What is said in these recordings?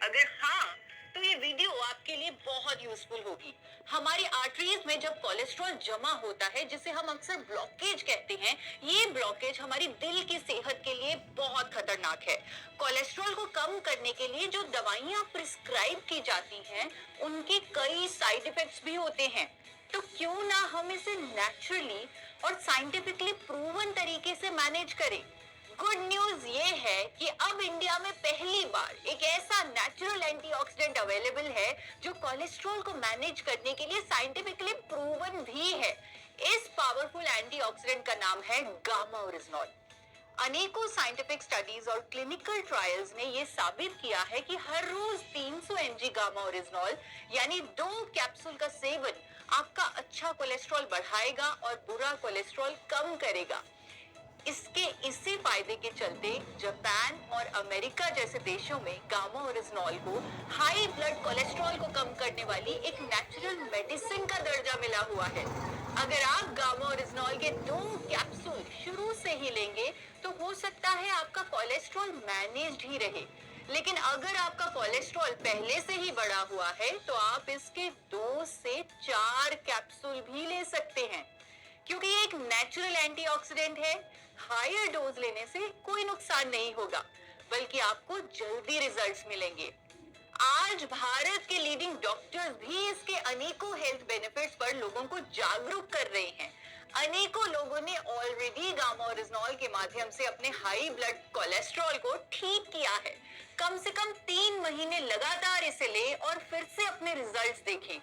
अगर हाँ, तो ये वीडियो आपके लिए बहुत यूजफुल होगी। हमारी आर्टरीज में जब कोलेस्ट्रॉल जमा होता है, जिसे हम अक्सर ब्लॉकेज कहते हैं, ये ब्लॉकेज हमारी दिल की सेहत के लिए बहुत खतरनाक है। कोलेस्ट्रॉल को कम करने के लिए जो दवाइयां प्रिस्क्राइब की जाती हैं, उनके कई साइड इफेक्ट्स भी होते हैं। तो क्यों ना हम इसे नेचुरली और साइंटिफिकली प्रूवन तरीके से मैनेज करें। गुड न्यूज ये है कि अब इंडिया में पहली बार एक ऐसा नेचुरल एंटीऑक्सीडेंट अवेलेबल है जो कोलेस्ट्रॉल को मैनेज करने के लिए साइंटिफिकली प्रूवन भी है। इस पावरफुल एंटीऑक्सीडेंट का नाम है गामा ओरिजिनॉल। अनेकों साइंटिफिक स्टडीज और क्लिनिकल ट्रायल्स ने यह साबित किया है कि हर रोज 300 mg गामा ओरिजिनॉल यानी 2 कैप्सूल का सेवन आपका अच्छा कोलेस्ट्रॉल बढ़ाएगा और बुरा कोलेस्ट्रॉल कम करेगा। इसके इसी फायदे के चलते जापान और अमेरिका जैसे देशों में गामा ओरिजिनॉल को हाई ब्लड कोलेस्ट्रॉल को कम करने वाली एक नेचुरल मेडिसिन का दर्जा मिला हुआ है। अगर आप गामा ओरिजिनॉल के 2 कैप्सूल शुरू से ही लेंगे तो हो सकता है आपका कोलेस्ट्रॉल मैनेज्ड ही रहे। लेकिन अगर आपका कोलेस्ट्रॉल पहले से ही बढ़ा हुआ है तो आप इसके 2 से 4 कैप्सूल भी ले सकते हैं। क्योंकि ये एक नेचुरल एंटीऑक्सीडेंट है, हायर डोज लेने से कोई नुकसान नहीं होगा, बल्कि आपको जल्दी रिजल्ट्स मिलेंगे। आज भारत के लीडिंग डॉक्टर्स भी इसके अनेकों हेल्थ बेनिफिट्स पर लोगों को जागरूक कर रहे हैं। अनेकों लोगों ने ऑलरेडी गामा ओरिजिनॉल के माध्यम से अपने हाई ब्लड कोलेस्ट्रॉल को ठीक किया है। कम से कम 3 महीने लगातार इसे ले और फिर से अपने रिजल्ट्स देखें।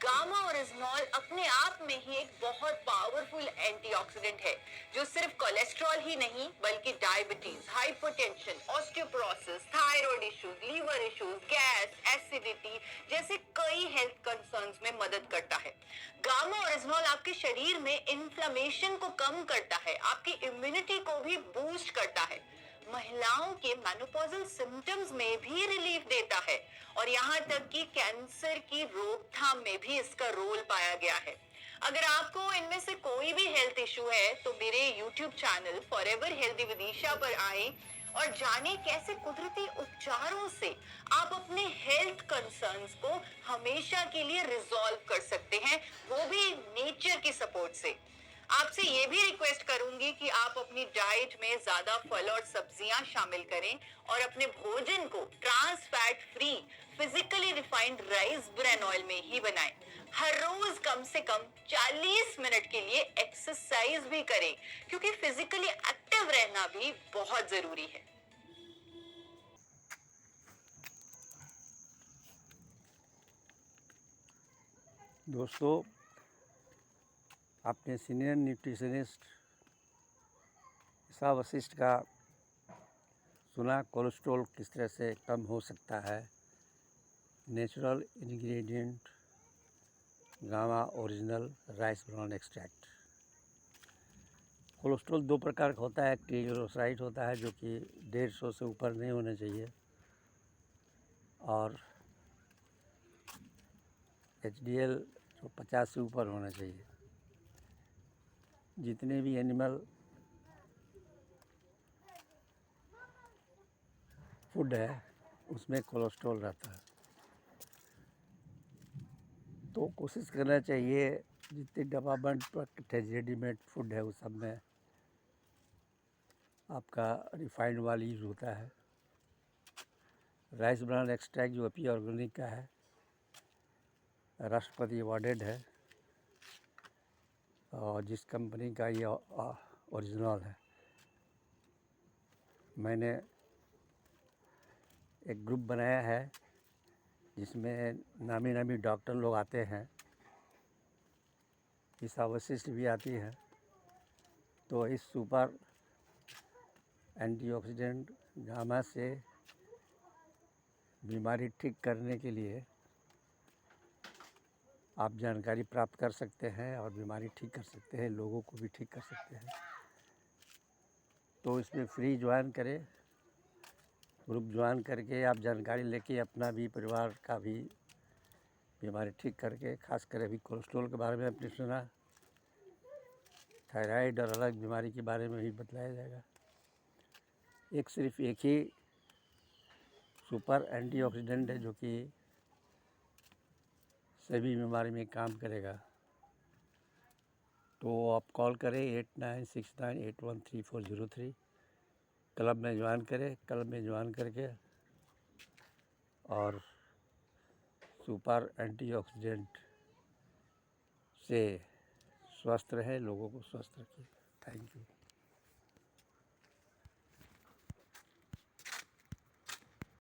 गामा ओरिजिनॉल अपने आप में ही एक बहुत पावरफुल एंटीऑक्सीडेंट है, जो सिर्फ कोलेस्ट्रॉल ही नहीं बल्कि diabetes, hypertension, osteoporosis, thyroid issues, liver issues, gas, acidity जैसे कई हेल्थ कंसर्न्स में मदद करता है। गामा ओरिजिनॉल आपके शरीर में इन्फ्लेमेशन को कम करता है, आपकी इम्यूनिटी को भी बूस्ट करता है, महिलाओं के मेनोपॉजल सिम्टम्स में भी रिलीफ देता है और यहाँ तक कि कैंसर की रोकथाम में भी इसका रोल पाया गया है। अगर आपको इनमें से कोई भी हेल्थ इशू है तो मेरे YouTube channel forever healthy with Isha पर आएं और जानें कैसे कुदरती उपचारों से आप अपने हेल्थ कंसर्न्स को हमेशा के लिए रिजॉल्व कर सकते हैं, वो भी नेचर की सपोर्ट से। आपसे ये भी रिक्वेस्ट करूंगी कि आप अपनी डाइट में ज्यादा फल और सब्जियां शामिल करें और अपने भोजन को trans fat free physically refined rice bran oil में ही बनाएं। हर रोज कम से कम 40 मिनट के लिए एक्सरसाइज भी करें, क्योंकि फिजिकली एक्टिव रहना भी बहुत जरूरी है। दोस्तों, आपने सीनियर न्यूट्रिशनिस्ट ईशा वशिष्ठ का सुना कोलेस्ट्रॉल किस तरह से कम हो सकता है। Natural ingredient gamma original rice bran extract. Cholesterol 2 प्रकार का होता है। एक ट्राइग्लिसराइड होता है जो कि 150 से ऊपर नहीं होना चाहिए, और HDL जो 50 से ऊपर होना चाहिए। जितने भी एनिमल फूड है उसमें कोलेस्ट्रॉल रहता है, तो कोशिश करना चाहिए जितने डब्बा बंद रेडीमेड फूड है उस सब में आपका रिफाइंड ऑयल यूज़ होता है। राइस ब्रान एक्सट्रैक्ट जो अपी ऑर्गेनिक का है, राष्ट्रपति अवार्डेड है, और जिस कंपनी का ये ओरिजिनल है। मैंने एक ग्रुप बनाया है जिसमें नामी नामी डॉक्टर लोग आते हैं, ईशा वशिष्ठ भी आती है। तो इस सुपर एंटीऑक्सीडेंट गामा से बीमारी ठीक करने के लिए आप जानकारी प्राप्त कर सकते हैं और बीमारी ठीक कर सकते हैं, लोगों को भी ठीक कर सकते हैं। तो इसमें फ्री ज्वाइन करें, ग्रुप ज्वाइन करके आप जानकारी लेके अपना भी परिवार का भी बीमारी ठीक करके, खास कर अभी कोलेस्ट्रॉल के बारे में आपने सुना, थायराइड और अलग बीमारी के बारे में भी बतलाया जाएगा। सिर्फ एक ही सुपर एंटीऑक्सीडेंट है, जो कि सभी बीमारी में काम करेगा। तो आप कॉल करें 8969813403। क्लब में ज्वाइन करें, क्लब में ज्वाइन करके और सुपर एंटीऑक्सीडेंट से स्वस्थ रहें, लोगों को स्वस्थ रखें। Thank you.